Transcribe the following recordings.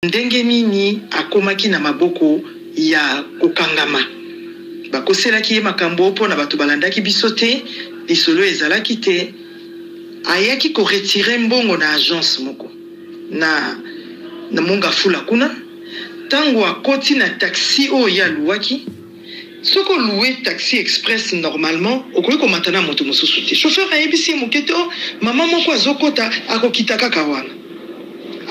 ndenge nini akomaki na maboko ya kokangama bakoselaki ye makambo mpo na bato balandaki biso te lisolo ezalaki te ayaki koretire mbongo na agence moko na monga fula kuna tango akoti na taxi oyo ya luwaki soko loué taxi express normalement okoki komata na moto mosusu te chauffeur ayebisi moke te mama moko azokota akokita kaka wana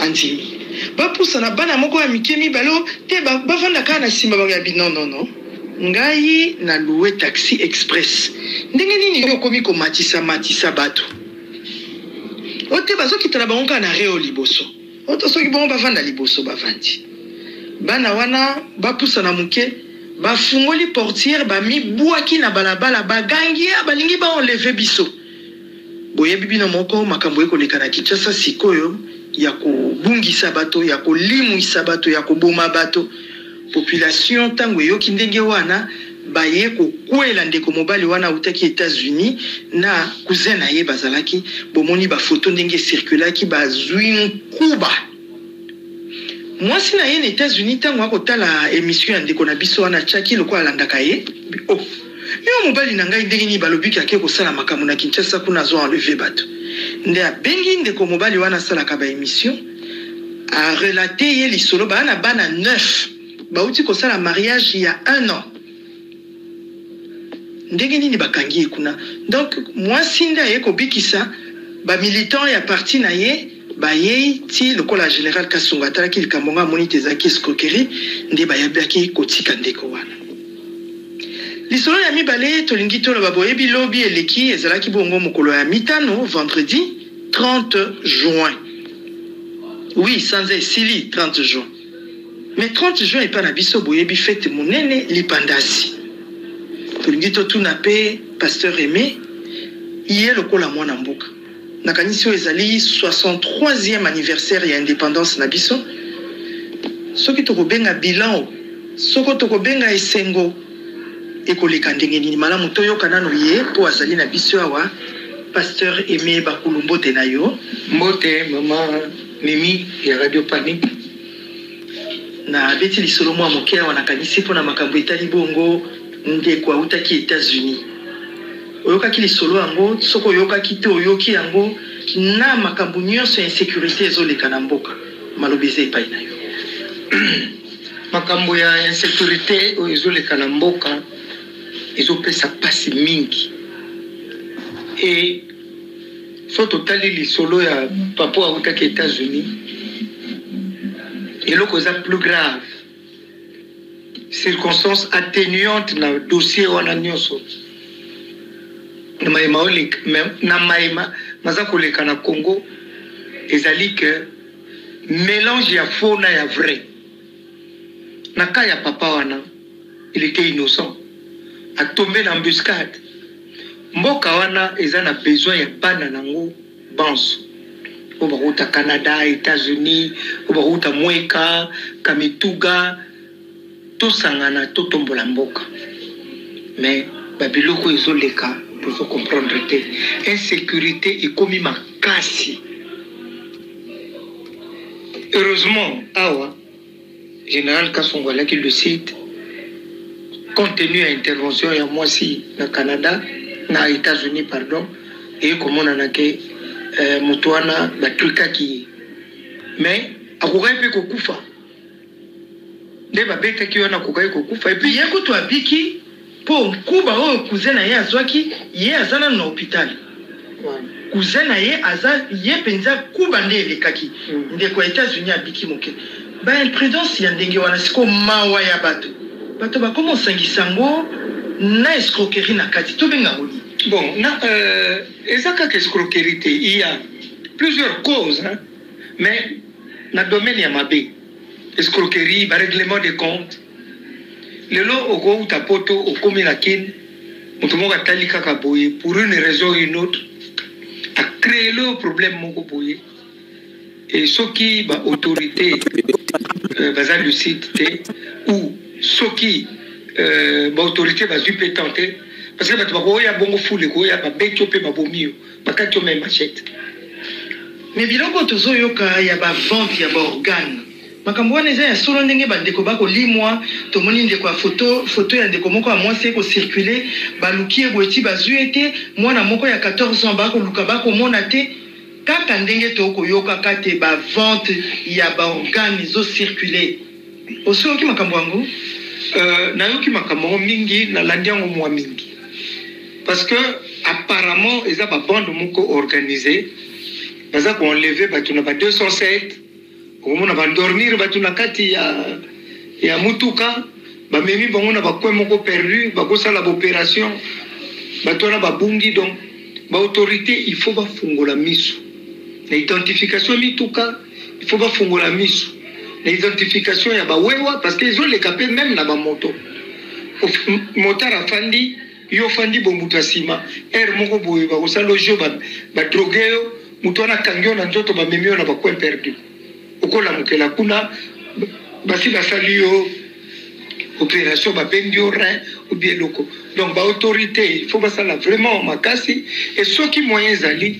andimi bapusa na bana moko ya mike mibalo te bavanda kaka na nsima bayabi non ngai na loué taxi express ndenge nini yo okomi komatisa bato ote bazokita na bango kaka na reo liboso oto soki bango bavanda liboso bavandi bana wana bapusa na moke bafungoli portière bamibwaki na balabala bagangi balingi baenleve biso boyebi bino moko makambo ekoleka na Kinshasa sikoyo ya kobungisa bato ya kolimwisa bato ya koboma bato population tango yoki ndenge wana baye kokwela ndeko mobali wana utaki États-Unis na cousin na ye bazalaki bomoni ba photo ndenge circulaki bazwi kuba mwasi na ye na États-Unis tango akotala émission ya ndeko na biso wana chaki loko alandaka ye yo mobali na ngai ndenge ni balobiki ake kosala makambo na Kinshasa kuna zo enlever bato nde abengi ndeko mobali wana salaka ba émission a relaté ye lisolo bana 9 bauti kosala mariage il y a 1 an ndenge nini bakangi kuna donc mwasi nde aye kobikisa ba militant ya parti na ye baye ti lokola général Kasonga talaki likambonga moni tezaki escroquerie nde bayabaki kotika ndeko wana lisolo ya mibale tolingi toloba boyebi lobi eleki ezalaki bongo mokolo ya mitano vendredi 30 juin oui sans esili 30 juin mais 30 juin epa na biso boyebi fête monene lipandasi tolingi totuna pe pasteur Aimé iye lokola mwana mboka nakanisi ezali 63e anniversaire ya indépendance na biso soki tokobenga bilan soko tokobenga esengo ekoleka ndenge nini malamu toyoka nano ye po azali na biso awa pasteur Aimé Bakulu mbote na yo mbote mama Mimi ya Radio Panique na beti lisolo mwa moke wana kanisi po na makambo etali bongo ndeko autaki États-Unis oyokaki lisolo yango soko oyokaki te oyoki yango na makambo nyonso ya insécurité ezoleka na mboka malobeze epai na yo makambo ya insécurité oyo ezoleka na mboka ezopesa pasi mingi et so totali lisolo ya papa autaki États-Unis eloko eza plus grave circonstance atténuante na dossier wana nyonso na maema maza koleka na Congo ezali que mélange ya faux na ya vrai na ka ya papa wana il était innocent a tombé dans embuscade mboka wana eza na besoin ya bana nango banso obaruta Canada États-Unis obaruta Mweka Kamituga tosangana totombola mboka mais babiloko ezoleka pour comprendre te insécurité ekomi makasi heureusement awa général Kasongo alaki le site compte tenu à intervention ya mwasi na Canada na États-Unis pardon et komona nake moto wana batrikaki mais akokai pe kokufa nde babetaki wana akokai kokufa et puis ye kutu abiki po kuba oyo cousin na ye azwaki ye azana na hôpital cousin na ye aza ye penza kuba nde elekaki ndeko ya États-Unis abiki moke ba imprudence ya ndenge wana siko mawa ya bato bakoma osangisa ngo na escroquerie na kati tobenga ngoni bon na eza kaka escroquerie te il y a plusieurs causes hein? Mais na domaine ya mabe escroquerie ba règlement de compte lelo oko utapoto okomi na kin mutu moko atali kaka boye pour une raison ou une autre a créé le problème moko boye et soki ba autorité baza lucide te ou soki ba autorité bazui pe tenter parce que bato bakoya bongo fule koya babeki pe babomio bakati même machette mais biloko tozoyoka ya ba vente ya ba organe makambo wana eza ya solo ndenge bandeko bakolimwa tomoni ndeko ya foto ya ndeko moko ya mwasi ekocircule baluki eboyeti bazwi ete mwana moko ya 14 ans bakoluka bakomona te kaka ndenge tokoyokaka te bavente ya baorgane ezocircule osoyoki makambo yango nayoki makambo mingi nalandi yango mwa mingi parce que apparemment eza babande moko organisé baza koenleve bato na ba 207 okomona bandormir bato na kati ya mutuka bamemi bango na bakwe moko perdu bakosala baopération bato wana babungi. Donc baautorité il faut bafungola miso na identification ya mituka, il faut bafungola miso na identification ya bawewa parce que ezoleka mpe même na bamoto motard afandi yo fandi bomutu asima ere moko boye bakosala ojo badroge yo mutu wana akangi yo na nzoto bamemi yo na bakwe perdu okolamukela kuna basi basali yo opération babendi yo rein ou bien loko. Donc baautorité il faut basala vraiment makasi et soki moyen ezali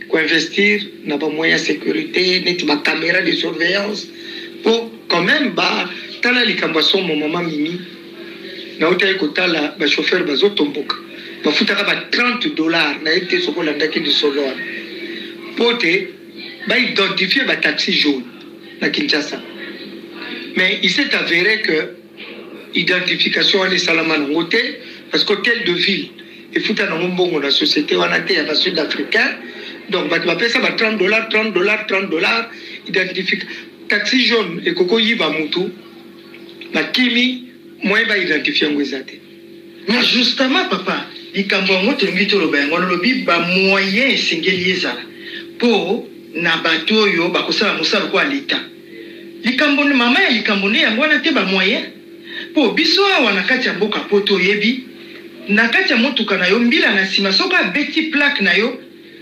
koinvestir na bamoyen sécurité neti bacaméra de surveillance pour quand même tala likambo ya somo mama mimi na utaye kotala bachauffeur bazotomboka bafutaka $30 na ete sokolandaki lisolo wana po te baidentifie bataxi jaune na Kinshasa. Mais il s'est avéré que identification wana esalama nango te parce que hôtel de ville efuta nango mbongo na société wana te ya basud-africain. Donc bato bapesa $30 identification taxi jaune ekoko yiba mutu bakimi moyen baidentifier yango eza te. Mais justement papa likambo yango tolingi toloba yango lolobi bamoyen esengeli ezala mpo na bato oyo bakosala mosala kwa leta likambo mama ya likambo ne yango wana te bamoyen mpo biso awa na kati ya mboka po toyebi na kati ya motuka na yo mbila na nsima soki abeti plaque na yo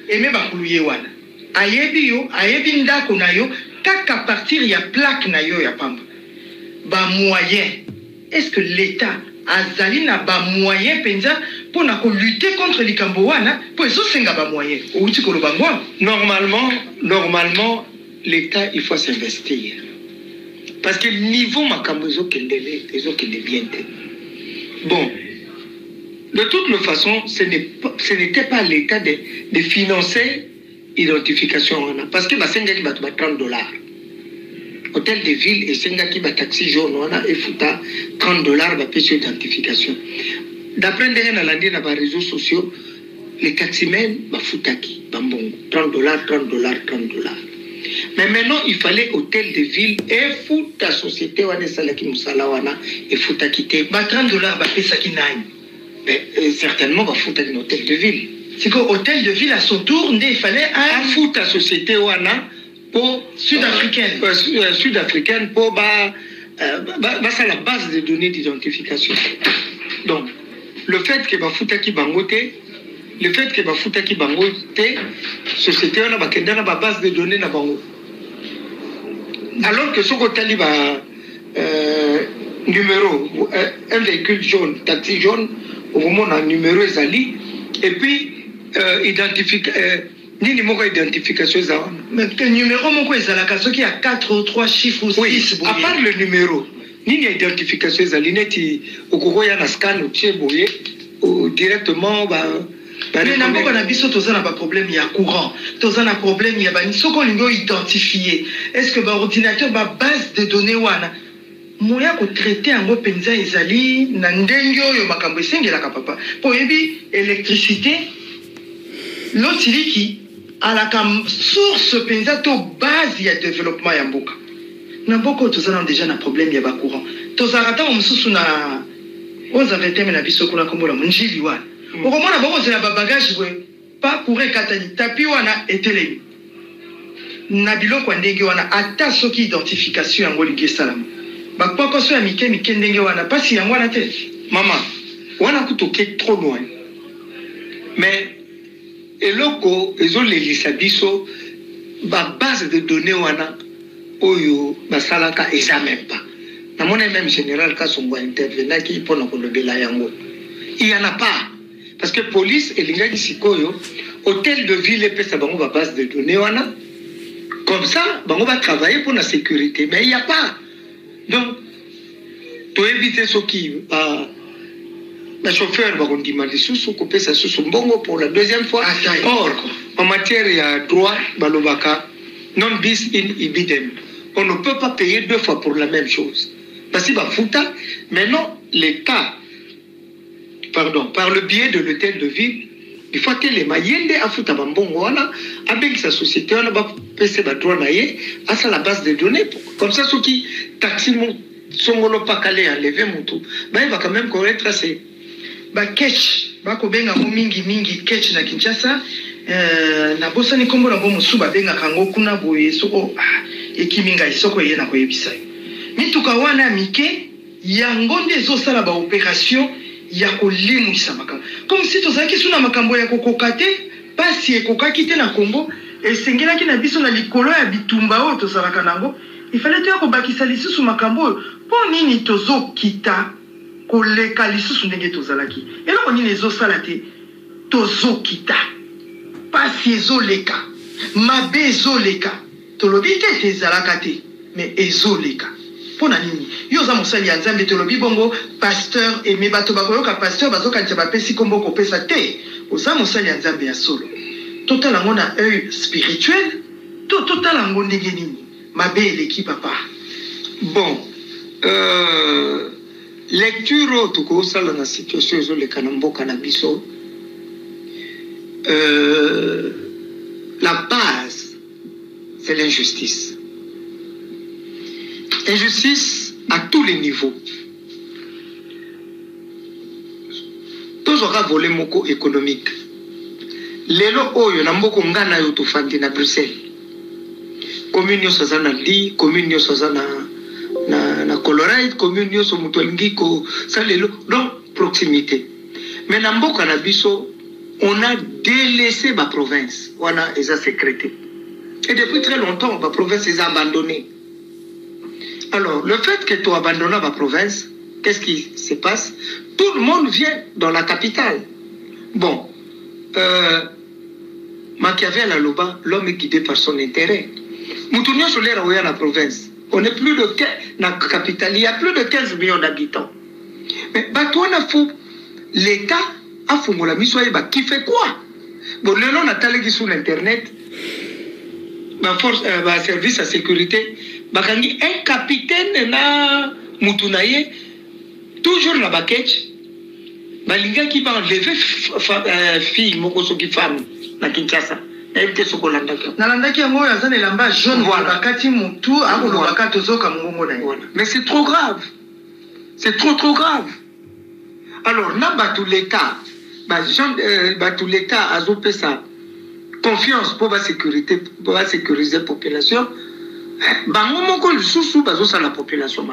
eme bakulu ye wana ayebi yo ayebi ndako na yo kaka partir ya plaque na yo ya pamba bamoyen. Est-ce que l'État azali na bamoyen penza pour na lutter contre likambo wana po ezosenga bamoyen outi koloba ngo normalement l'État il faut s'investir parce que niveau makambo ezokende bien te. Bon, de toutes les façons ce n'était pas l'État de financer identification wana parce que basengaki bato ba $30 hôtel de ville esengaki ba taxi jaune wana efuta $30 bapesi identification. D'après ndenge nalandi na ba réseaux sociaux les taximens bafutaki bambongo $30. Mais maintenant il fallait hôtel de ville efuta société wana esalaki mosala wana efutaki te ba $30 bapesaki nani. Mais certainement bafutaki na hôtel de ville. C'est que hôtel de ville à son tour il fallait afuta société wana pour sud-africaine pour ça la base de données d'identification. Donc le fait que bafutaki bangote société wana bakenda na base de données na bango alors que soko tali numéro un véhicule jaune taxi jaune au moment un numéro ezali et puis nini moko identification za wana mais que numéro moko ezalaka soki ya 4 ou 3 chiffres ou 6 oui, à part le numéro nini identification ezali neti okokoya na scan otie boye directement mais na mboka na biso toza na problème ya courant toza na problème ya bani soko lingo identifier est-ce que ordinateur base de données wana moya ko traiter yango penza ezali na ndenge oyo makambo esengelaka papa po yebi électricité lotiliki à la source penza to base ya développement ya mboka na mboka tozana déjà na problème ya courant tozala ta mususu na oza veteme na biso kuna kombola munjili wana okomona bango zela bagage we pas pour ekatani tapi wana etelemi na biloko ndenge wana ata soki identification yango lingi salama bakpoko so ya mike ndenge wana pasi yango wana te mama wana kutoke trop loin mais eloko ezolelisa biso base de données wana oyo basalaka eza même pas namona même général Kasongo intervenaki mpona kolobela yango il y en a pas parce que police elingaki sikoyo hôtel de ville epesa bango base de données wana comme ça bango va travailler pour la sécurité mais il y a pas Donc, pour éviter ce qui le chauffeur va demander sous couper ça sous son bongo pour la deuxième fois. Or, en matière de droit, balobaka, non bis in ibidem. On ne peut pas payer deux fois pour la même chose. Parce que Bafuta, maintenant, l'État, pardon, par le biais de l'hôtel de ville, il faut que les Mayende à Futa Bambongo, avec sa société, on va passer le droit à la base de données. Comme ça, ceux qui taxent son pas calé à lever mon tout, il va quand même connaître assez. Ketch, bakobenga mingi ketch na Kinshasa, na bosa ni kombo na bomo suba benga kango kuna boye soko ekiminga isoko yena ko yebisa. Mituka wana mike ya ngonde zo sala ba opération ya kolimwisa makambo. Comme si tozaki suna makambo ya kokokate, pasi ekokaki te na Congo, esengelaki na biso na likolo ya bitumba o tozalaka nango. Il fallait te kobakisa lisusu makambo po nini tozo kita koleka lisusu ndenge tozalaki. Eloko nini ezosala te tozo kita. Pasi ezoleka, mabe ezoleka. Tolobi te tezalaka te, mais ezoleka. Pona nini? Yo za mosali ya Nzambe tolobi bongo pasteur et me bato bakoyoka pasteur bazokanisa bapesi kombo kopesa te. Oza mosali ya Nzambe ya solo. Total ngo na œil spirituel, total ngo ndenge nini? Mabe eleki papa. Bon, lecture tuko sala na situation ezoleka na mboka na biso. La base, c'est l'injustice. Injustice à tous les niveaux. Tous aura volé moko économique. Lelo oyo na mboko ngana yo tofandi na Bruxelles. Commune yo sazana li, commune yo sazana na Colorado, commune yo so mutolingi ko salelo donc proximité. Mais na mboka na biso on a délaissé ma province. On a esa sécrété. Et depuis très longtemps ma province est abandonnée. Alors, le fait que tu abandonnes ma province, qu'est-ce qui se passe? Tout le monde vient dans la capitale. Bon, Machiavel à Loba, l'homme est guidé par son intérêt. Moutounio Solaire à la province. On est plus de dans la capitale, il y a plus de 15 millions d'habitants. Mais l'État a fait la mission qui fait quoi? Bon, le nom Nathalie qui sur l'internet, ma force, ma service à sécurité. Bakangi un capitaine na Moutunaye toujours na baketch balinga qui va enlever fille moko soki femme na Kinshasa ete sokolanda ka nalandaki yango ya zane lamba jaune voilà bakati mutu akolo bakati zoka mongo na voilà mais c'est trop grave, c'est trop grave. Alors na batu l'état batu l'état azope ça confiance pour la sécurité, pour la sécuriser la population. La population.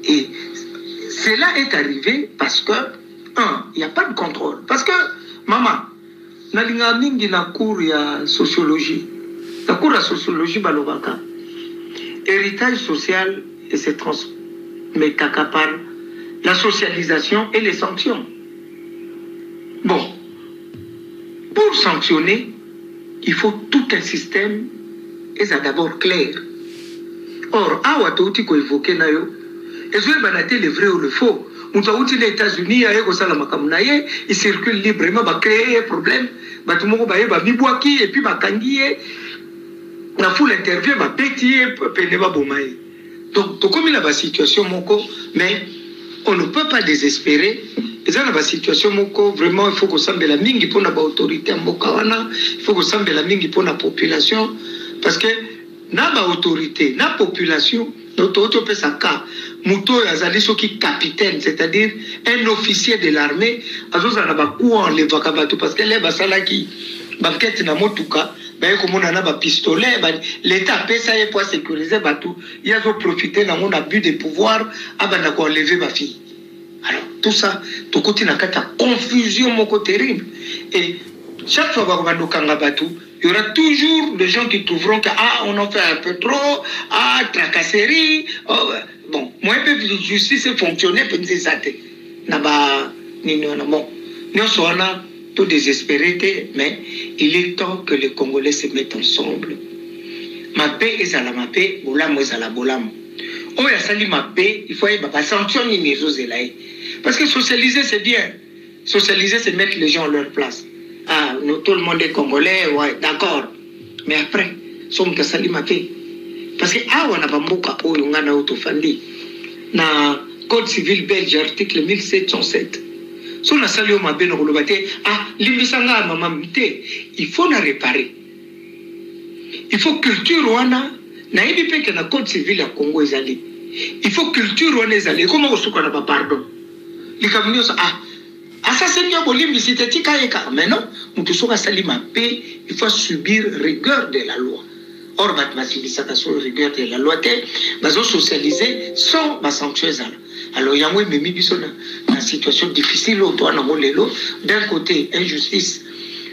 Et cela est arrivé parce que, il n'y a pas de contrôle. Parce que, maman, na cours ya sociologie. La cours de sociologie, balobaka. Héritage social et se transmet par la socialisation et les sanctions. Bon, pour sanctionner, il faut tout un système et ça d'abord clair. Or, awa touti ko évoqué na yo, ezoe banate le vrai ou le faux. Mutauti les États-Unis aye ko sala makamna ye, il circule librement, ba créer problème, ba tout moko ba ye ba mibwaki et puis ba kangiye. Na full interview ba pétier pene ba bomaye. Donc to comme la situation moko, mais on ne peut pas désespérer. Et ça la situation moko vraiment il faut que sambe la mingi pour na ba autorité mboka wana, il faut que sambe la mingi pour la population parce que na ba autorité, na population, notre peut ça cas. Muto azali soki capitaine, c'est-à-dire un officier de l'armée, azoza na ba coup en le vakabatu parce que les basala qui bakete na motuka, ba ko mona na ba pistolet, l'état pesa ye pour sécuriser batu, il a profiter na mon abus de pouvoir abana ko enlever ma fille. Alors tout ça, tout côté na kata confusion moko terrible et chaque fois qu'on va nous kangabatou, il y aura toujours des gens qui trouveront que on en fait un peu trop, tracasserie. Bon, moi je peux justice fonctionner pour nous aider. Naba ni non bon, nous sommes tout désespérés, mais il est temps que les Congolais se mettent ensemble. Ma paix est à la ma paix, bolam est à la bolam. oh ya sali mabe il faut ba sanctionner les autres là parce que socialiser c'est bien socialiser c'est mettre les gens à leur place ah nous, tout le monde est congolais ouais d'accord mais après somme ta sali mabe parce que ah on a pas mboka oyo ngana autofandi na code civil belge article 1707 so na sali o mabe no kolobate ah limbisanga mama mité il faut la réparer il faut culture wana na hivi peke na code civil ya Congo ezali il faut culture wana ezali comment osuka na pardon likamnyo sa ah ça c'est bien bolimbi c'était tika mais non mutu soka sali mabe il faut subir rigueur de la loi or batmasibisaka sur rigueur de la loi te bazo socialiser sans ba sanctuaire alors yango memi biso na situation difficile au toi na molelo d'un côté injustice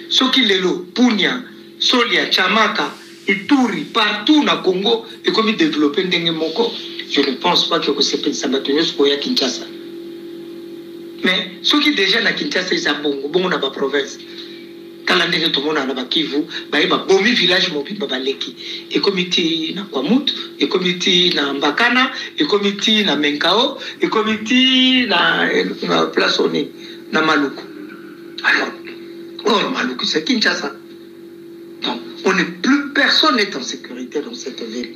soki lelo punya solia chamaka Ituri partout na Congo et comme il développe ndenge moko je ne pense pas que c'est ça batonyo ko ya Kinshasa mais soki déjà na Kinshasa ça bongo na ba province kala ndenge to mona na ba Kivu ba bomi village mobile ba leki et comité na Kwamut et comité na Mbakana et comité na Menkao et comité na place oni na Maluku alors Maluku c'est Kinshasa non on n'est plus personne n'est en sécurité dans cette ville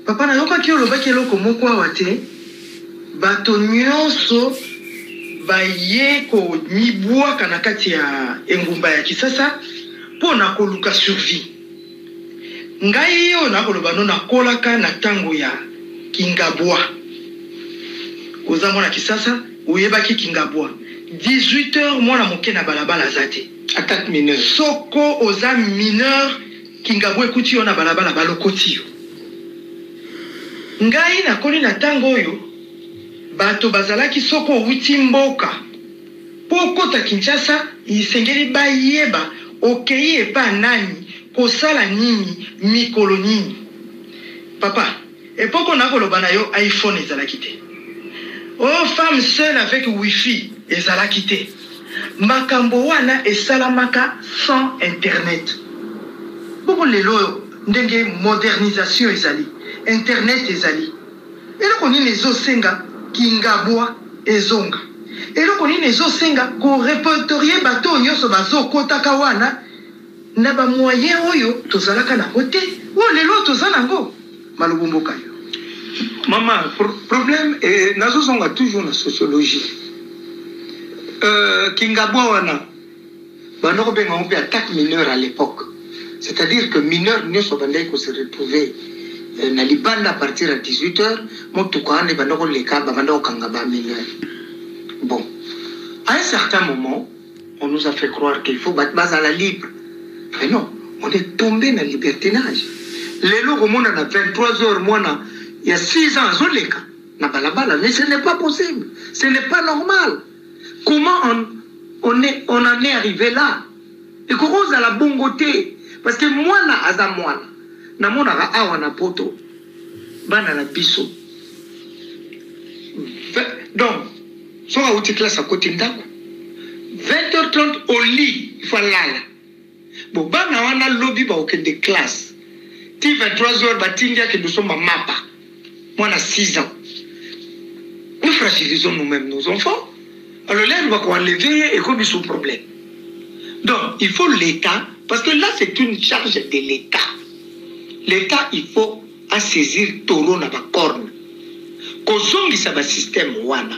papa na yoka ki oloba ki eloko moko awa te bato nyonso baye ko mibwaka na kati ya engumba ya Kisasa mpo na koluka survie ngai yo na koloba no nakolaka na tango ya Kingabwa oza mwana Kisasa oyebaki Kingabwa 18h mwana moke na balabala zate attaque mineur soko oza mineur Kingabwa ekuti yo na balabala balokoti yo ngai nakoni na tango oyo bato bazalaki soko wuti mboka po kota Kinshasa isengeli bayeba okei epa nani kosala nini mikolo nini papa epoko nakoloba na yo iPhone ezalaki te oh femme seule avec wifi ezalaki te makambo wana esalamaka sans internet boko lelo ndenge modernisation ezali internet ezali eloko nini ezosenga Kingabwa ezonga eloko nini ezosenga ko répertorier bato nyonso bazokotaka wana na ba moyen oyo tozalaka na kote o lelo tozala ngo malubumboka yo maman problème nazozonga toujours na sociologie Kingabwa wana banoko benga on attaque mineur à l'époque c'est-à-dire que mineur nyonso bandai ko se retrouver na libanda à partir à 18h motukane banoko leka banoko kangaba mineur bon à un certain moment on nous a fait croire qu'il faut battre base à la libre mais non on est tombé dans le libertinage lelo komona na 23h mwana il y a 6 ans zoleka na balabala mais ce n'est pas possible ce n'est pas normal comment on en est arrivé là et cause à la bongoté parce que mwana aza mwana na mona ga awa na poto bana na biso donc so a uti classe à côté ndako 20h30 au lit il faut lala bon bana wana lobby ba okende classe ti 23h batindia que nous sommes à mapa mwana 6 ans nous fragilisons nous-mêmes nos enfants alors là on va enlever et comme ils sont problème donc il faut l'État parce que là c'est une charge de l'État. L'État, il faut saisir taureau na ba corne. Kozongi sa ba système wana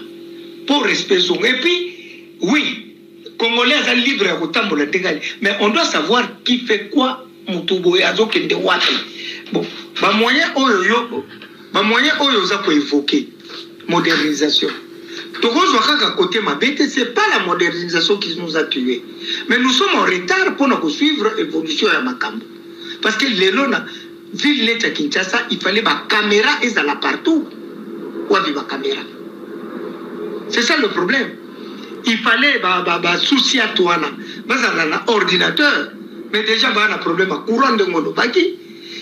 pour respect son. Et puis, oui, Congolais sont libres à kotambola tegali, mais on doit savoir qui fait quoi mutubo ya zo kende wapi. Bon, ba moyen oyo za ko évoquer modernisation. Tokozo kaka côté mabete, c'est pas la modernisation qui nous a tués. Mais nous sommes en retard pour nous suivre l'évolution de Makambo. Parce que les lona ville de Kinshasa, il fallait ma caméra et ça là partout. Où avait ma caméra? C'est ça le problème. Il fallait souci à toi là, un ordinateur. Mais déjà un problème à courant de mon baki.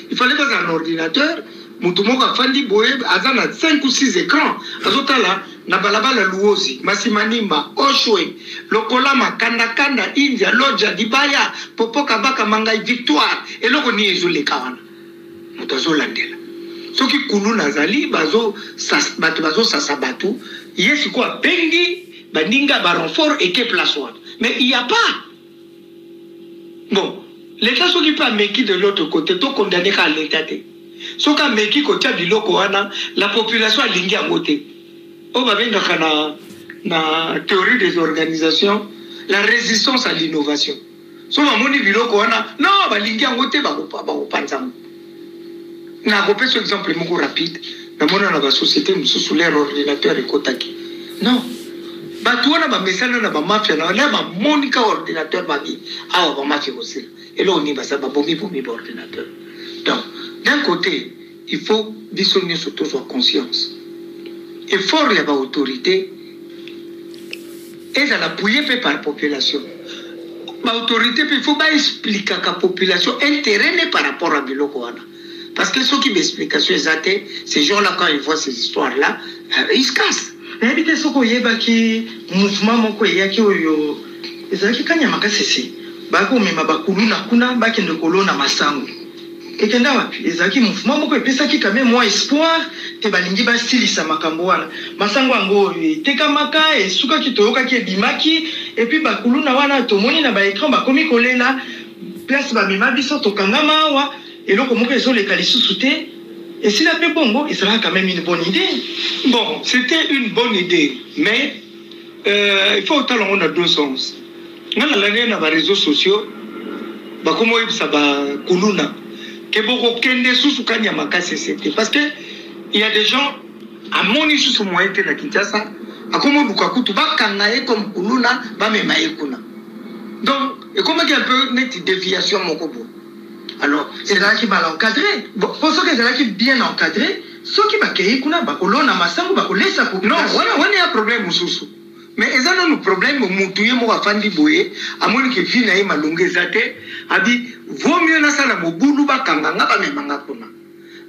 Il fallait un ordinateur. Mutumoka fandi boye azana 5 ou 6 écrans. Azotala na balabala luozi, masimanimba, oshwe, lokola makanda kanda, India, Loja, Dibaya, Popoka baka mangai victoire. Et loko ni ezole kawana. Mutazo landela. soki kuluna zali bazo sasa batu yesu quoi bengi baninga ba renfort et que place wana mais il y a pas bon l'état soki pas meki de l'autre côté to condamner ka l'état te soka meki ko tia biloko wana la population alingi yango te o babenga kana na théorie des organisations la résistance à l'innovation so bamoni biloko wana non balingi yango te bakopanzamo na kopesa exemple moko rapide namona na basociété mosusu leur ordinateur ekotaki non bato wana bamesana na bamafia na bamoni ka ordinateur babi awa bamafia kosila eloni basa babomi baordinateur donc d'un côté il faut biso nyonso tozwa conscience effort ya baautorité ezala puye mpe par population baautorité mpe il faut baexplikaka population intérêt par rapport à biloko wana parce que ceux qui m'explication exacte ces gens-là quand ils voient ces histoires-là ils se cassent nayebite soko oyebaki mouvement moko eyaki oyo ezalaki kanyama kasese bakomema bakuluna kuna bakende kolona masango ekenda wapi ezalaki mouvement moko epesaki quand même moi espoir te balingi basilisa makambo wana masango yango etekamaka esukaki toyokaki ebimaki epuis bakuluna wana tomoni na baécran bakomi kolela place bamema biso tokangama awa eloko moko ezoleka lisusu te et si la paix bongo il sera quand même une bonne idée. Bon, c'était une bonne idée mais il faut autant on a deux sens ngana l'année na ba réseaux sociaux bakomo yebisa bakuluna ke boko kende susu kanya makasi c'était parce que il y a des gens à moni susu moyen te na Kinshasa akomo bukakutu bakanga ye comme kuluna ba mema ekuna donc et comment qu'il y a un peu net déviation moko bo alors c'est là qui va l'encadrer bon pour ceux qui sont là qui bien encadré ceux qui va kei kuna bakolona masango bakolesa pour non on a un problème susu mais ils ont un problème mutu ye mo afandi boye amoni ke fina ye malonge zate abi vaut mieux na sala mobulu bakanga nga ba memanga kuna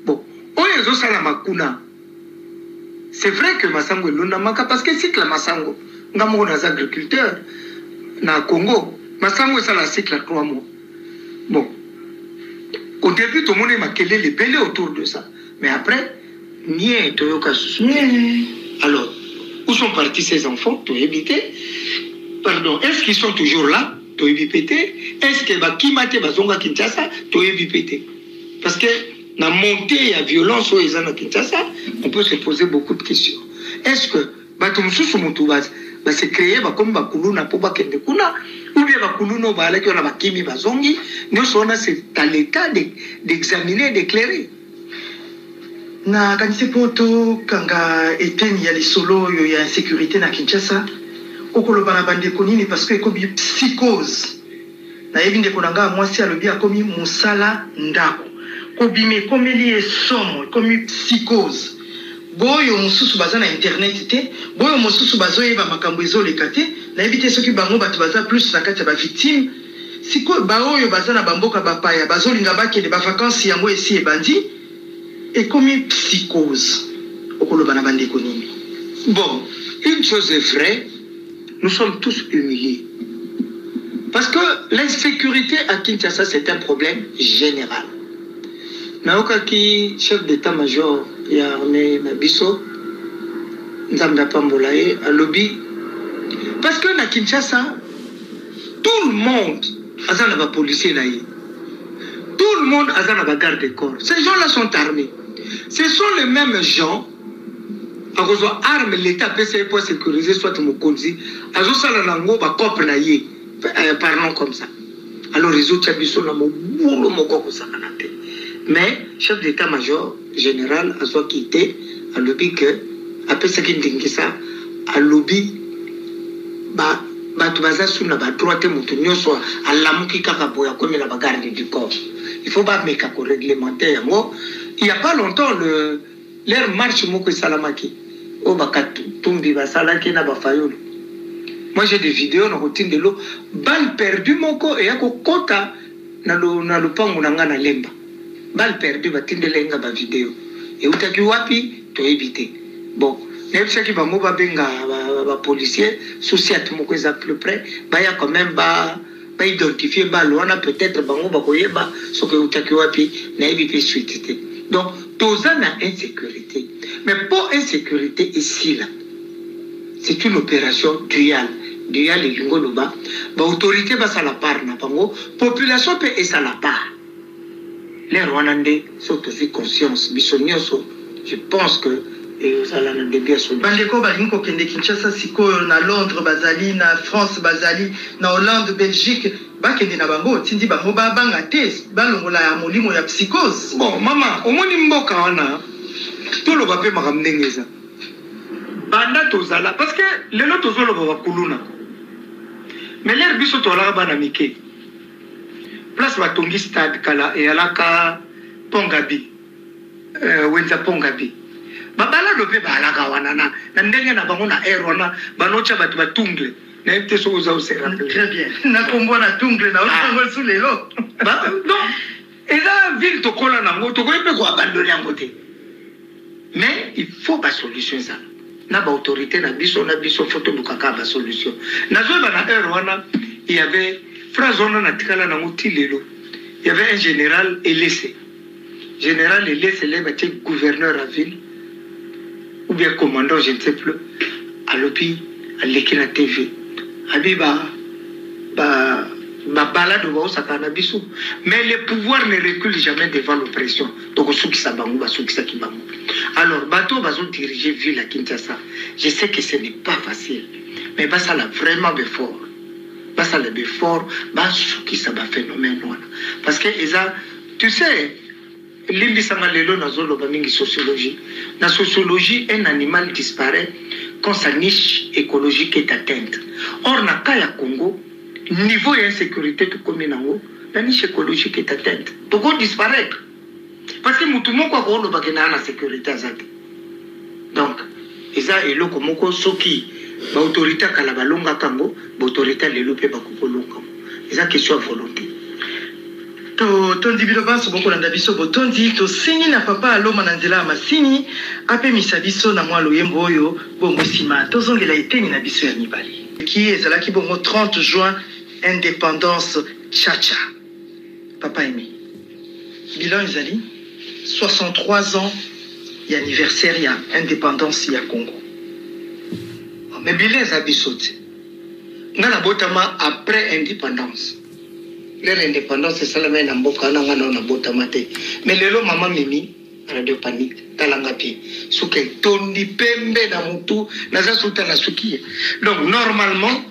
bon oyo zo sala makuna c'est vrai que masango elona maka parce que cycle masango ngamo na agriculteurs na Congo masango ça la cycle à 3 mois bon au début tout le monde m'a les belés autour de ça mais après nie toyoka alors où sont partis ces enfants to éviter pardon est-ce qu'ils sont toujours là to éviter est-ce que bakimate bazonga Kinshasa to éviter parce que la montée à violence aux gens à Kinshasa on peut se poser beaucoup de questions est-ce que batumsusu mutubaz ba se créer ba comme bakuluna po bakende kuna ou bien bakuluna ba la ki ona bakimi bazongi nous sommes c'est à l'état d'examiner d'éclairer na kanisi poto kanga eteni ya lisolo yo ya insécurité na Kinshasa okoloba na bande konini parce que ekobi psychose na yebi ndeko nanga mwasi alobi akomi musala ndako kobime komeli esomo komi psychose boyo mususu baza na internet te boyo mususu bazoyeba makambo ezoleka te na yebi te soki bango bato baza plus na kati ya bavictime siko baoyo baza na bamboka bapaya bazolinga bakende bavakansi yango esi ebandi ekomi psychose okoloba na bandeko nini. Bon, une chose est vraie, nous sommes tous humiliés parce que l'insécurité à Kinshasa c'est un problème général. Naokaki chef d'état-major ya armée na biso Nzambe Pambola ye à lobby parce que na Kinshasa tout le monde a na ba policier na ye tout le monde a na ba garde corps ces gens là sont armés ce sont les mêmes gens à cause armes l'état PC pour sécuriser soit mokonzi azo sala nango ba cop na ye parlons comme ça alors les autres biso na mo bolo moko ko sakana te. Mais chef d'état-major général a soit quitté à lobby que après ce qui dit ça à lobby ba tu baza suna ba droite mutu nyoso à lamuki kaka boya comme la bagarre du corps il faut pas mettre un réglementaire moi il y a pas longtemps leur marche moko salamaki o bakatu tumbi ba salaki na ba fayolo moi j'ai des vidéos na routine de l'eau balle perdue moko et yako kota na lo pango na ngana lemba balle perdue batindelenga ba vidéo et utaki wapi to éviter bon n'ebisaki ba moba benga ba policier souci at moko za plus près ba ya quand même ba identifier ba loana peut-être bango ba koyeba so que utaki wapi na ebi pe suite donc toza na insécurité. Mais pour insécurité ici là, c'est une opération duale. Duale et lingoloba. Ba autorité ba sa la part na bango, population peut et sa la part. Les Rwandais sont aussi conscience. Bisonioso, je pense que ça l'a bien son. Bandeko balinko kende Kinshasa siko na Londres bazali na France bazali na Hollande Belgique bakende na bango tindi bango ba banga te balongola ya molimo ya psychose. Bon mama omoni mboka wana tolo ba pe makamndengeza banda tozala parce que lelo tozolo ba kuluna mais l'air biso tola ba na mike place batongi stade kala et alaka Pongabi wenza Pongabi babala lope balaka wana na ndenge na bango na air wana banocha batu batungle na ete so uza usera très bien na kombo na tungle na otango sous lelo non et là ville to kola nango to ko epe ko abandonner yango te mais il faut ba solution ça na ba autorité na biso photo bukaka ba solution na zo ba na air wana il y avait phrase on na tikala na mutilelo il y avait un général Elese le bâti gouverneur à ville ou bien commandant, je ne sais plus, à l'OPI, à l'équipe la TV. Abiba, balade au Sakanabisu. Mais le pouvoir ne recule jamais devant l'oppression. Donc, alors, bateau va diriger ville à Kinshasa. Je sais que ce n'est pas facile. Mais ça l'a vraiment fort. Ça l'a fort. Ça va phénomène. Parce que, tu sais, Limbisanga lelo nazolo bamingi sociologie. Na sociologie, un animal disparaît quand sa niche écologique est atteinte. Or, na Kaya Congo, niveau d'insécurité que comme la niche écologique est atteinte. Donc on disparaît. Parce que mutumo kwa ko lo bakena na sécurité azaki. Donc, eza elo komoko soki ba autorité kala balonga kango, ba autorité lelo pe bakolonga. Eza question de volonté. Tondi biloba so boko landa biso botondi to sini na papa aloma na nzela masini ape misabiso na mwa loyembo oyo bongo sima tozongela eteni na biso ya mibali qui ezalaki bongo 30 juin indépendance chacha papa Aimé bilan ezali 63 ans et anniversaire ya indépendance ya Congo mais bilan ezabiso te ngana botama après indépendance. L'indépendance, c'est ça la même amboka na ngana na bota mate. Mais lelo mama mimi radio panique talanga pi. Souke tondi pembe na mutu na za suta na suki. Donc normalement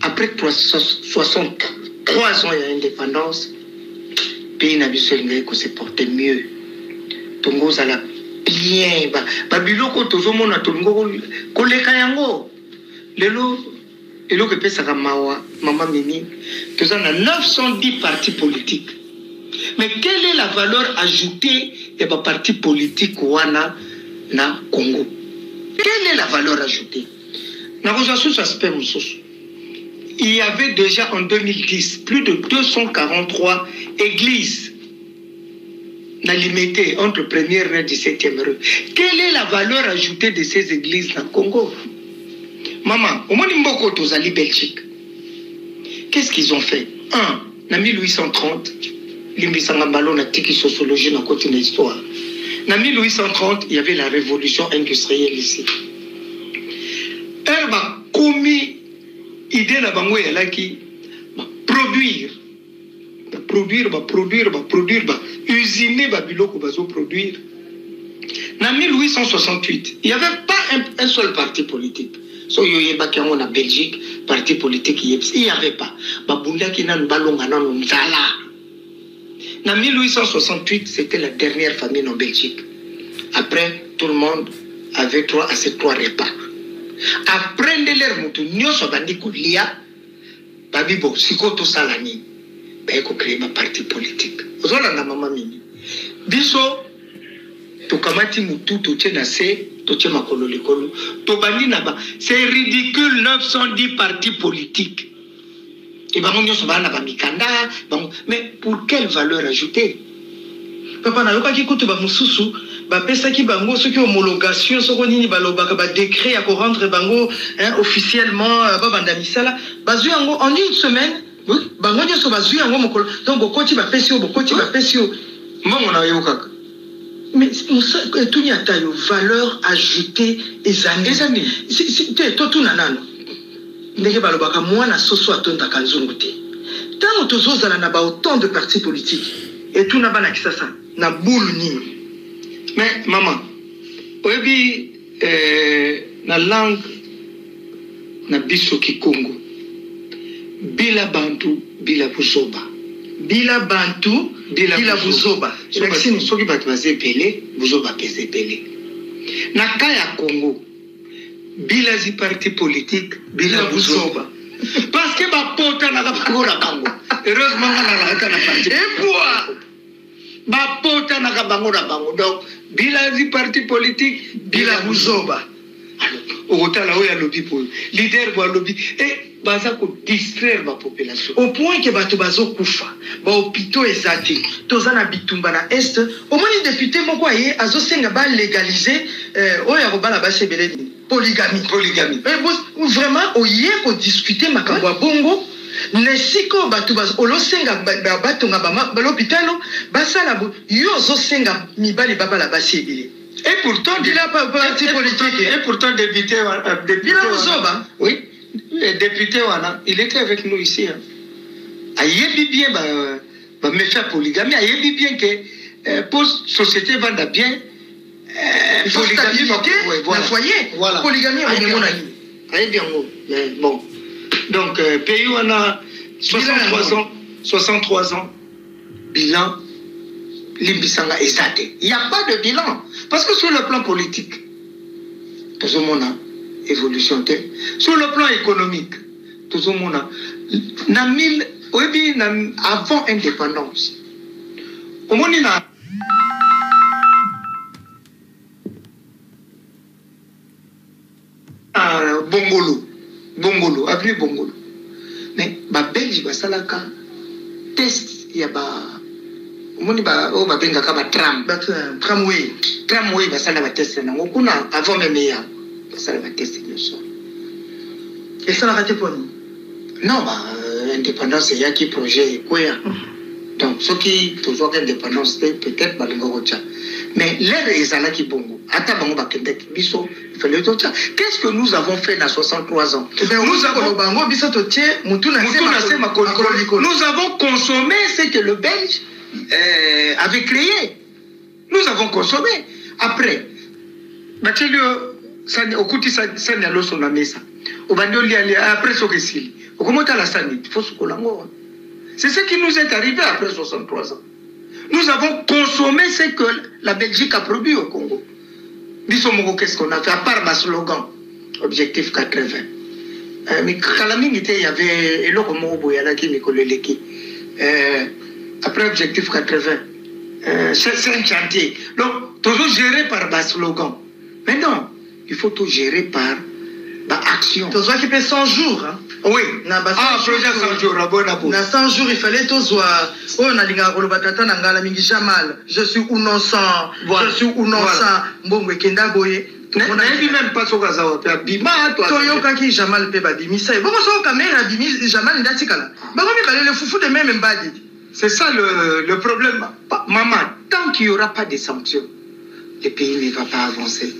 après 63 ans il y a indépendance pays na biso ngai ko se porter mieux. Tongo za la bien ba biloko tozomona tongo ko leka yango. Lelo et là, que pesa mawa, maman Mimi, que ça a 910 partis politiques. Mais quelle est la valeur ajoutée des partis politiques wana na Congo? Quelle est la valeur ajoutée? Il y avait déjà en 2010 plus de 243 églises limitées entre première et 17e rue. Quelle est la valeur ajoutée de ces églises dans le Congo? Maman, au moins Mboko Tozali Belgique. Qu'est-ce qu'ils ont fait? En 1830, l'Imbisangambalo n'a tiki sociologie dans côté de l'histoire. En 1830, il y avait la révolution industrielle ici. Elle va commis idée la bango et là qui produire, usiner Babiloko bazo produire. En 1868, il n'y avait pas un seul parti politique. So yo yebaki yango na Belgique parti politique il y avait pas babunda ki nan balonga nan mzala na 1868 c'était la dernière famine en Belgique. Après tout le monde avait droit à ces 3 repas. Après leur mutu nyoso bandi kulia babibo sikoto salani ba ko créer un parti politique ozola na mama mini biso to kamati mutu to tena se. C'est ridicule, 910 partis politiques. Mais pour quelle valeur ajoutée? Papa, na yoka ki kutu ba mususu ba pesa ki bango soki homologation soko nini ba lobaka ba décret ya ko rendre bango officiellement ba banda misala bazu yango en une semaine bango nyoso bazu yango mokolo donc bokoti ba pesi yo bokoti ba pesi yo mbongo na yoka mais tout y a une valeur ajoutée et années. C'est tout nanano. Ndenge balobaka mwana soso atonda kanzungu te. Tant tozozala na ba autant de partis politiques et tout na bana kisasa na boule nini. Mais maman, oyebi na langue na biso Kikongo. Bila bantu bila buzoba. Bila bantu bila buzoba. Soki bato bazepele buzoba pezepele. Na kaya Congo bila zi parti politique bila buzoba. Parce que ba pota na bango na bango. Heureusement na la na parti. Et quoi? Ba pota na bango na bango. Donc bila zi parti politique bila buzoba. Alors otala oya lobby pour leader bo lobby et baza ko distraire la population au point que bato bazo kufa ba hôpitaux ezati tozana bitumba na est au moins député moko aye azo senga ba légaliser oya ko bala ba sebele polygamie et vraiment oye ko discuter makambo bongo nesiko bato bazo olosenga bato ngaba ba l'hôpital basala yo zo senga mibali baba la ba sebele. Et pourtant, député, oui, député, il était avec nous ici. Il bien, me faire polygamie. Il bien que pour société vende bien. Polygamie, voilà. Foyer. Voilà. Polygamie, bien. Bon. Donc, pays où on a 63 ans, bilan. Il n'y a pas de bilan. Parce que sur le plan politique, tout le monde a évolution. Sur le plan économique, tout le monde a avant indépendance. Au monde a Bongolo, appelé Bongolo. Mais ma Belgique, ça la test, il y a moni ba o ba benga kama tramway basala ba test na ngokuna avant même ya basala ba test nyoso et ça la raté pour nous non ba indépendance ya qui projet quoi donc ce qui toujours indépendance peut-être ba lingo kocha mais l'air ezala ki bongo ata bango ba kende biso il fallait tout ça. Qu'est-ce que nous avons fait dans 63 ans? Nous avons consommé ce que le Belge avait créé. Nous avons consommé. Après, après c'est ce qui nous est arrivé après 63 ans. Nous avons consommé ce que la Belgique a produit au Congo. Qu'est-ce qu'on a fait? À part ma slogan, objectif 80. Mais il y avait après objectif 80. C'est un chantier. Donc, toujours géré par ma slogan. Mais non, il faut tout gérer par action. Tu vois qu'il fait 100 jours. Hein? Oui. Projet 100 jours. Dans 100 jours, il fallait tout soit. Oh, on a dit Jamal. Je suis innocent. Je suis innocent. Bon, Kenda Boye. On a dit même pas ce que ça va faire. Bima, toi. Toyoka qui Jamal Peba Bimisa. Bon, ça, caméra Bimi Jamal Ndatikala. Bah, le foufou de même Mbadi. C'est ça le problème. Maman, tant qu'il n'y aura pas de sanctions, le pays ne va pas avancer.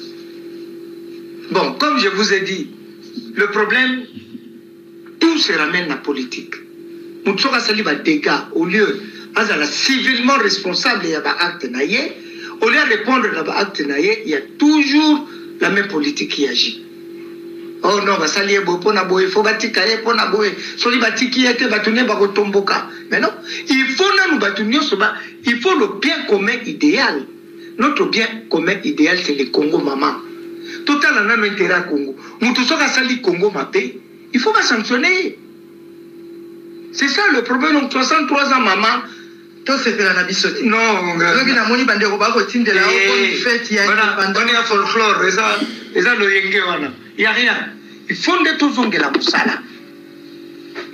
Bon, comme je vous ai dit, le problème, tout se ramène à la politique. Moutsoka Sali va dégâts, au lieu d'être civilement responsable, il y a un acte naïe, au lieu de répondre à un acte naïe, il y a toujours la même politique qui agit. Oh non, va salir pona boy, faut batikaye pona boy. Soli batiki était batuné bako tomboka. Mais non, il faut nous batunio soba, il faut le bien commun idéal. Notre bien commun idéal c'est le Congo maman. Total en a intérêt à Congo. Moutosoka sali Congo mapé, il faut pas sanctionner. C'est ça le problème. Donc 63 ans maman, tout se fait la bisote. Non, on a moni bande roba ko tinde la fête il y a pendant on est à folklore, ça le yenge wana. Il y a rien. Il faut de tout zonge la moussala.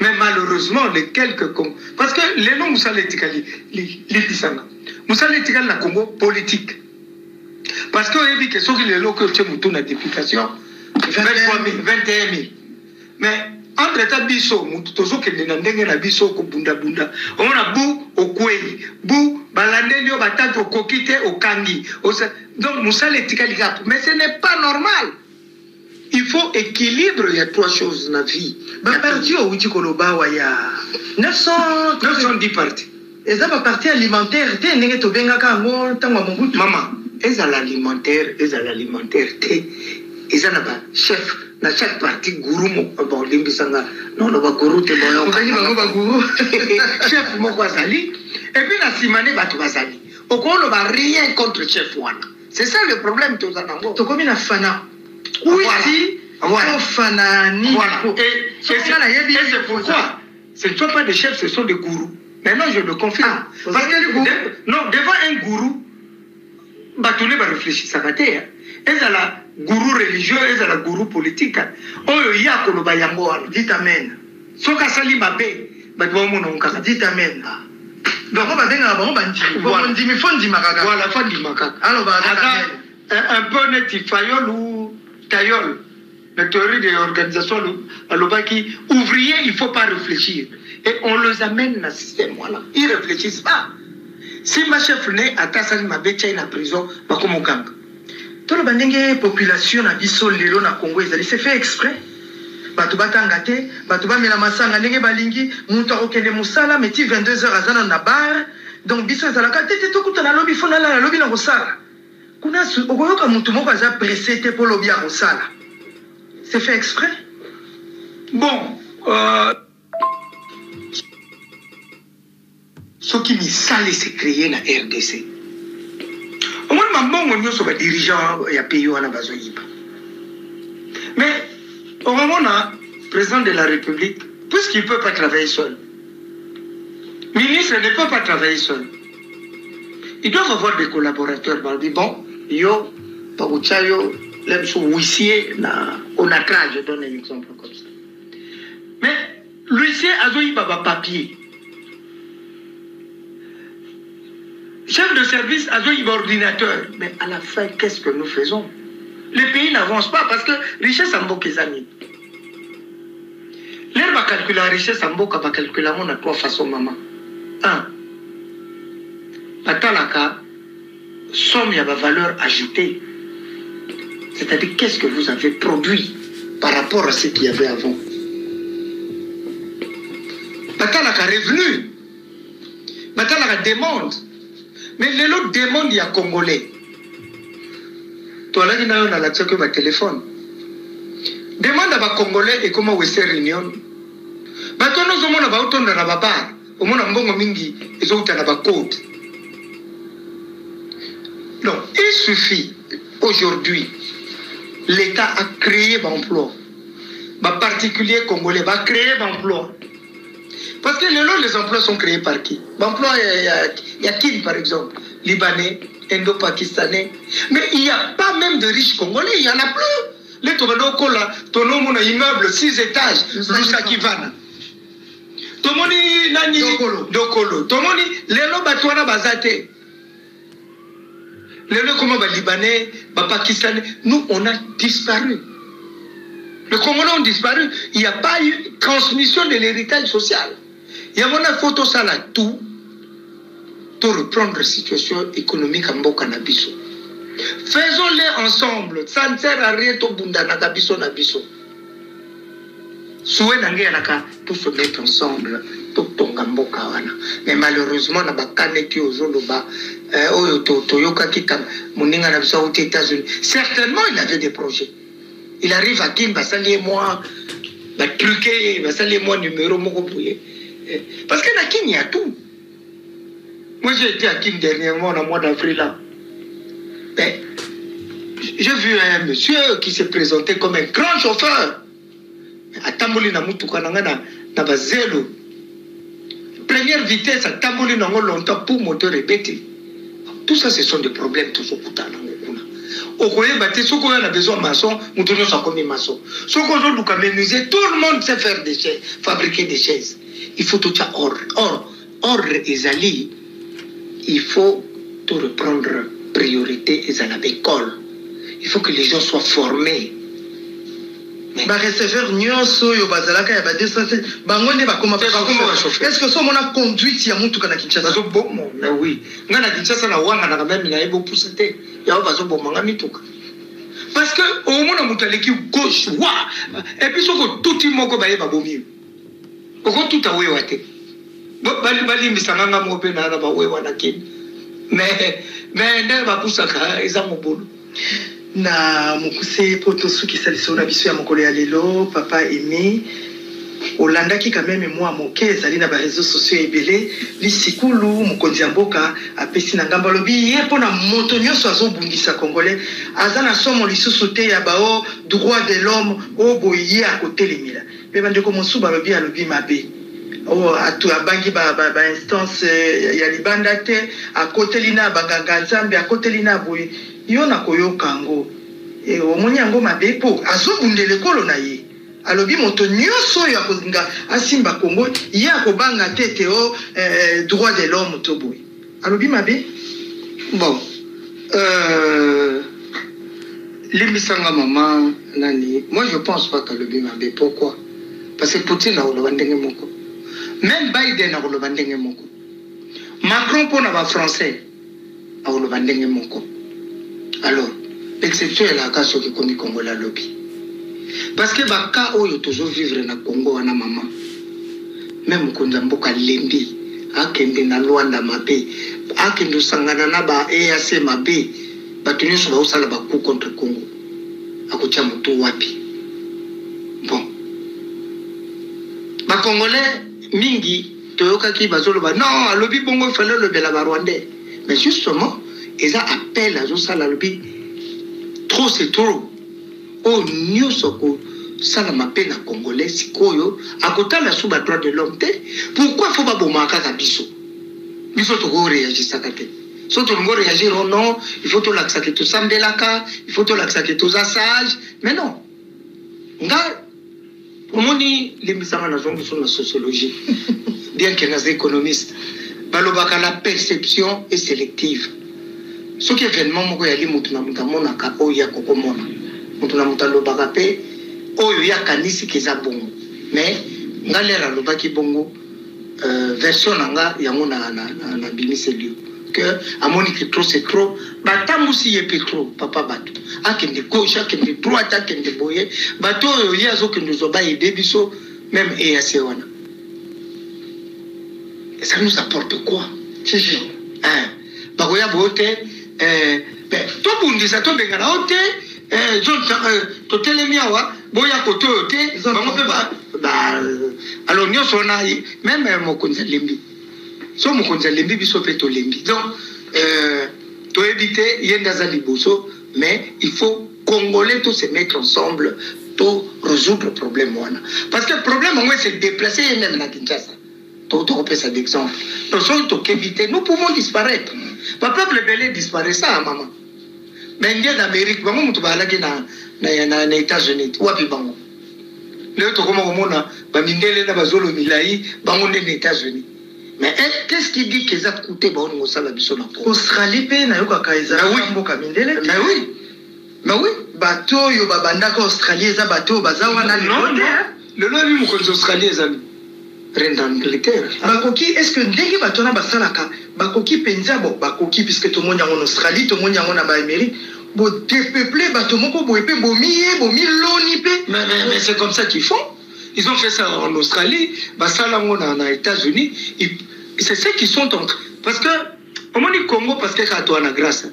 Mais malheureusement, les quelques Congos. Parce que les noms Moussala Etikali, les Bissanga. Moussala Etikali, la Congo politique. Parce qu'on a dit que ceux qui les locaux ont une députation, 21 000. Mais entre ta biso mutu tozokende na ndenge na biso kobunda-bunda omona bu okweli bu balande nio batatu okoki te okangi donc mosala etikali kaka mais ce n'est pas normal. Il faut équilibre, il y a trois choses dans la vie. Parti au Witi Koloba, il y a 910 parties. Et ça va partir alimentaire. Maman, ils ont l'alimentaire, ils ont l'alimentaire. Ils ont un chef. Dans chaque partie, gourou, bon, non, le gourou, c'est bon. Chef, mon Kwazali. Et puis, la Simane, va tout Kwazali. Au coup, on n'a rien contre le chef. C'est ça le problème, tout ça. Tu comme une fana. Oui, si. Voilà. Voilà. Et c'est pourquoi ce ne sont pas des chefs, ce sont des gourous. Maintenant, je le confirme. Parce que non, devant un gourou, Batoulé va réfléchir, ça va dire. Ils ont la gourou religieux, ils ont la gourou politique. Oh, il y a que le bayango. Dites amen. Soka sali mabé, dites amen. Donc, on va dire voilà, fin du macaque. Alors, un peu net, fayol ou taillol. La théorie des organisations à l'Obaki, ouvriers, il ne faut pas réfléchir. Et on les amène dans ce système. Voilà. Ils ne réfléchissent pas. Si ma chef n'est à Tassali Mabé, en prison, je vais comme gang. Tout le monde population na biso lelo na Congo, c'est fait exprès. Bato batangate, bato ba mela masanga ndenge balingi, mutu akokende musala, meti 22h azana na bar. Donc biso ezalaka tete tokuta na lobby fona la lobby na kosala. Kuna okoyoka mutu moko aza pressé te pour lobby ya kosala. C'est fait exprès? Bon, ce qui me sale, c'est créer la RDC. Au moins, on a dirigeant et pays à mais au moment où le président de la République, puisqu'il ne peut pas travailler seul, le ministre ne peut pas travailler seul. Ils doivent avoir des collaborateurs. Bon, yo, Parouchayo, l'huissier, on a créé, je donne un exemple comme ça. Mais l'huissier a un papier. Chef de service a un ordinateur. Mais à la fin, qu'est-ce que nous faisons? Les pays n'avancent pas parce que richesse en bok les amis. L'air va calculer la richesse en bok, va calculer on a trois façons, maman. Un, patalaka, somme, il y a la valeur ajoutée. C'est-à-dire, qu'est-ce que vous avez produit par rapport à ce qu'il y avait avant? Batalaka revenu. Batalaka demande. Mais l'autre demande, il y a Congolais. Toi là, il y a un téléphone. Demande à les Congolais et comment Western Union. Bato nous sommes na auto na baba. Au moins mbongo mingi ils ont na code. Donc, il suffit aujourd'hui l'État a créé l'emploi. Les particuliers congolais va créer l'emploi. Parce que les emplois sont créés par qui? L'emploi, il y a qui par exemple? Libanais, Indo-Pakistanais. Mais il n'y a pas même de riches congolais, il n'y en a plus. Les Toronoko là, ton nom a un immeuble 6 étages, Lusakivana. Tomoni nani Dokolo. Tomoni lelo batwana bazate. Lelo comment les Libanais, les Pakistanais, nous on a disparu. Les Congolais ont disparu. Il n'y a pas eu transmission de l'héritage social. Il y a une photo ça là tout pour reprendre la situation économique en Bokanabiso. Faisons-les ensemble. Ça ne sert à rien tout bunda nagabiso nabiso. Souhait n'angelaka pour se mettre ensemble tout tongamboka wana. Mais malheureusement na bakane ki ozoloba oyo toyoka ki kam moninga na biso aux États-Unis. Certainement il avait des projets. Il arrive à Kim, bah ça lié moi, bah truqué, bah ça lié moi numéro mon bouillé. Parce que na Kim il y a tout. Moi j'ai été à Kim dernièrement au mois d'avril là. Ben, j'ai vu un monsieur qui s'est présenté comme un grand chauffeur. À Tamboli na mutuka na bazelo. Première vitesse à Tamboli na longtemps pour moteur et bêté. Tout ça ce sont des problèmes tous au putain. Au Koye Bate, ce qu'on a besoin de maçon, nous tenons ça comme maçon. Ce qu'on a besoin de menuisier, tout le monde sait faire des chaises, fabriquer des chaises. Il faut tout ça ordre et ali, il faut tout reprendre priorité et à l'école. Il faut que les gens soient formés. ba receveur nyonso yo bazalaka ya ba 200 bango nde bakoma est-ce que so mona conduite ya mutu kana Kinshasa bazo bomo na oui ngana Kinshasa na wanga na kamemi na ebo pusate ya bazo bomo nga mituka parce que au mona mutu aleki gauche wa et puis soko tuti moko ba yeba bomi ko tuta we wate bali misanga nga mo pe na ba we wana kin mais nde ba pusaka eza mobolo na mukuse poto suki saliso na biso ya mokolo ya lelo papa aimé olandaki quand même moi moke ezali na ba réseaux sociaux ebele lisikulu mokonzi ya mboka apesi na ngambo lobi ye pona moto nyonso azobundisa congolais aza na somo lisusu te ya bao droit de l'homme o boye a kotelemela pe bandeko mosuba lobi alobi mabe o atu abangi ba instance ya libanda te akotelina baganga nzambe akotelina boye yo na koyoka ngo omoni yango mabe po azobundele kolo na ye alobi moto nyonso ya kozinga asimba Kongo ya kobanga tete o droit de l'homme to boye alobi mabe bon limisanga maman nani moi je pense pas que alobi mabe pourquoi parce que Poutine a oloba ndenge moko même Biden a oloba ndenge moko Macron pour na ba français a oloba ndenge moko. Alors, exception est la cas sur qui connaît Congo la lobby. Parce que bah cas où il toujours vivre na Congo na maman. Même quand on boka lembi, akende na Luanda mabe, akende sangana na ba EAC mabe, ba tunyo so ba usala ba coup contre Congo. Akocha mutu wapi. Bon. Ba Congolais mingi toyoka ki bazolo ba non, lobby bongo il fallait le bela ba Rwandais. Mais justement ils appellent à ça la lobby. Trop c'est trop. Oh nyosoko ça na mapena congolais sikoyo akota la sous droit de l'homme. Pourquoi faut pas bomaka ka biso? Biso to go réagir ça kate. So to ngo réagir oh non, il faut to l'accès que tout sambelaka, il faut to l'accès que tout sage. Mais non. Nga omoni limisanga na zongo sur la sociologie. Bien que les économistes balobaka la perception est sélective. Ce qui est événement moko ya li mutu na mutamona ka oya kokomona mutu na mutalo bakape oyo ya kanisi keza bongo mais ngalera lobaki bongo version nanga yango na bimise lieu que amoni que trop c'est trop batambusi ye petro papa bato akende gauche akende droite akende boye bato oyo ya zo kende zo ba aider biso même EAC wana et ça nous apporte quoi chichi bakoya bote to bundisa to bengana ote totelemi awa boya koto ote bango pe ba alors nyonso na même mokonzi lembi so mokonzi lembi biso pe to lembi donc to éviter yenda za liboso mais il faut congolais tous se mettre ensemble to résoudre le problème wana parce que le problème on c'est déplacer même na Kinshasa to repère ça d'exemple donc éviter nous pouvons disparaître. Le peuple belé disparaît ça, maman. Mais il y a d'Amérique, bango mutu balaki na États-Unis, wapi bango. Le to koma komona ba mindele na bazolo milai, bango na États-Unis. Mais qu'est-ce qui dit que ça coûté ba on sala biso na Australie pe na yoka kaiza mboka mindele. Mais oui. Mais oui, bateau yo babandaka Australie eza bateau bazawa na non. Le lobby mo ko Australie ezali. Reine d'Angleterre. Bakoki, est-ce que ndenge batona basalaka bakoki penza bo bakoki puisque tout le monde en Australie, tout le monde en Amérique, bo dépeuplé bato moko bo epé bomi loni pe. Mais c'est comme ça qu'ils font. Ils ont fait ça en Australie, basalango na États-Unis, c'est ça qu'ils sont en parce que au moins du Congo parce que kato na grâce.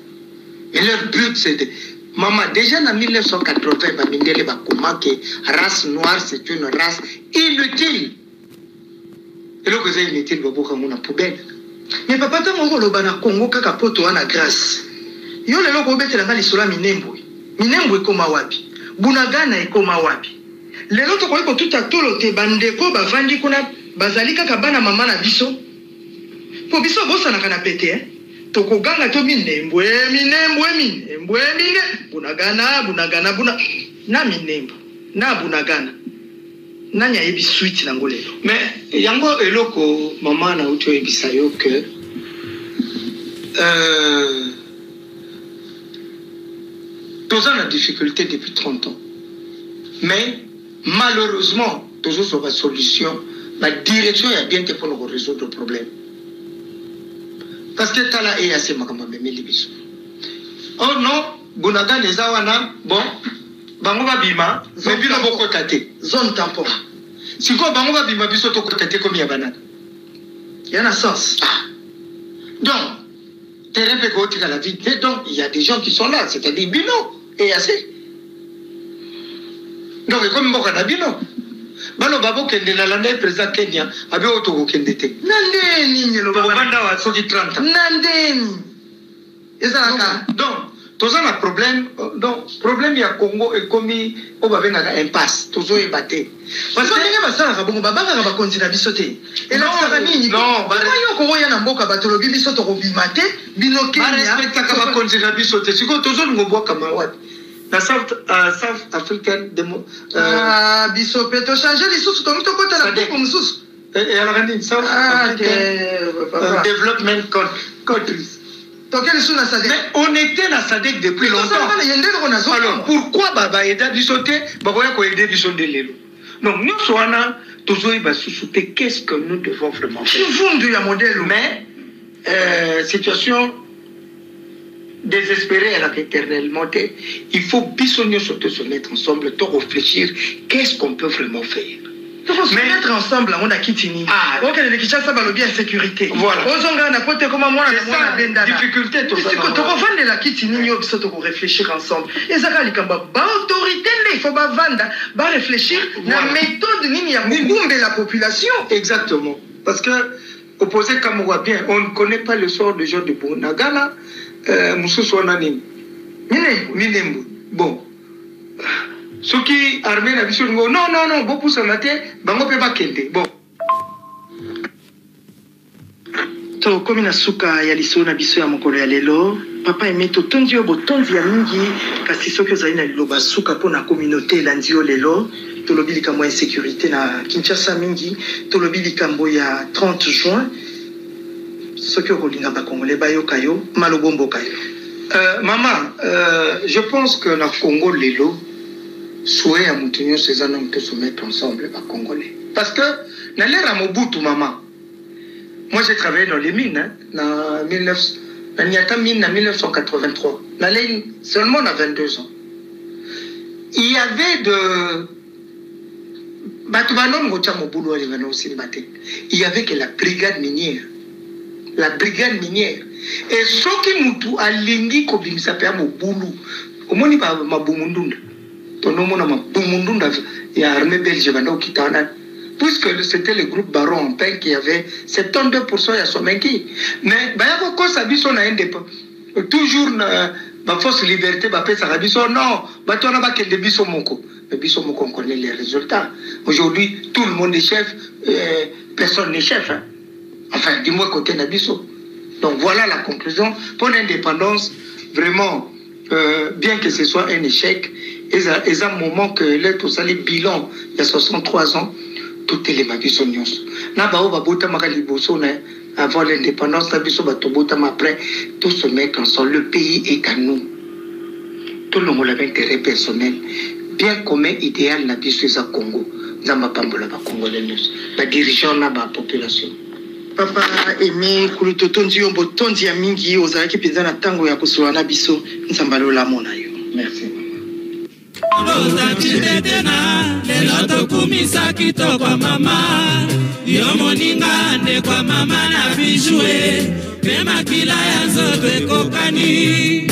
Mais leur but c'est de maman déjà en 1980 ba mindele ba comment que race noire c'est une race inutile. Et là, que c'est inutile, vous avez une poubelle. Mais papa, tu as dit que Congo kaka poto wana grâce. Yo lelo ko betela ngali sola minembwe. Minembwe koma wapi? Bunagana ikoma wapi? Lelo to ko tuta tolo te bandeko bavandi kuna bazali kaka bana mama na biso. Po biso bosa na kana pete to ko ganga to minembwe. Bunagana na minembwe. Na bunagana. Nanya yebi suite na ngolelo. Mais yango eloko maman na uto ebisa yo que tous en difficulté depuis 30 ans. Mais malheureusement toujours sur la solution la direction est bien pour nous résoudre le problème parce que tala et assez makamba memeli biso oh non bunaga les awana bon bango babima mais bino boko tate zone tampon si quoi bango babima biso to tate comme ya banana il y a un sens donc terrain peut côté la vie donc il y a des gens qui sont là c'est-à-dire bino et assez donc comme boka na bino bano babo kende na landa président Kenya abe otoko kende te nandeni nyelo baba banda wa soki 30 nandeni ezalaka donc tous un problème donc problème ya Congo et comme o babenga ka impasse tous o ebate parce que ndenge basala bongo babanga ba kontina bisote et la sala nini non ba yo ko ya na mboka batolobi bisoto ko bimate bino Kenya ba respecta ka ba kontina bisote siko tous on ngobo kama wapi la South African biso peto changer les sources comme to kota la pour nous et alors on South African Development Countries donc quel est la SADC mais on était dans SADC depuis longtemps alors pourquoi baba eda bisote bakoya ko aider bisote lelo donc nous soana toujours il va sous-souter qu'est-ce que nous devons vraiment faire fond ya modèle mais situation désespéré à l'éternellement il faut bisogner surtout se mettre ensemble pour réfléchir qu'est-ce qu'on peut vraiment faire se mettre ensemble on a kitini ok les Kinshasa ba bien sécurité voilà ozonga na pote comme moi na benda difficulté to vendre la kitini nyo biso to réfléchir ensemble ezaka likamba ba autorité il faut ba vanda ba réfléchir na méthode nini ya mugumbe la population exactement parce que opposé comme on voit bien on ne connaît pas le sort des gens de Bunagana mususu wana nini minembu bon ceux qui armé la biso non beaucoup ça te bango pe bakende bon to komi na suka ya liso na biso ya mokolo ya lelo papa emeto tondi yo botondi ya mingi kasi soki ozali na liloba suka pona communauté elandi yo lelo tolobi likambo ya insécurité na Kinshasa mingi tolobi likambo ya 30 juin soki okolinga bakongolais bayoka yo malobo mboka yo maman je pense que na Congo lelo souhait à Moutinho ces hommes de se mettre ensemble les Congolais parce que na l'ère à Mobutu maman moi j'ai travaillé dans les mines en 1983 na l'ère seulement à 22 ans il y avait de il y avait que la brigade minière et ce qui mutu alingi ko bimisa pe mobulu omoni ba mabumundunda tonomona mabumundunda ya armée belge banda okitana puisque c'était le groupe Baron en pain qui avait 72% ya somenki mais ba yako ko sabiso na indépendant toujours na ba force liberté ba pesa rabiso non ba tona ba kende biso moko mais biso moko on connaît les résultats aujourd'hui tout le monde est chef personne n'est chef hein? Enfin du moins côté nabiso. Donc voilà la conclusion pour l'indépendance vraiment bien que ce soit un échec et un moment que les tout ça les bilans il y a 63 ans tout est les mabiso nyos na ba o ba bota makali boso na avant l'indépendance nabiso ba to bota après tout se met ensemble le pays est à nous tout le monde a intérêt personnel bien commun idéal nabiso za Congo za mapambola ba congolais ba dirigeant na ba population papa aimé kulutotondi yo botondi ya mingi ozalaki penza na tango ya kosola na biso nzambalo la mona yo merci lelo tokumisa kitoko mama yo moninga nde kwa mama na bijoué pe makila ya nzoto ekokani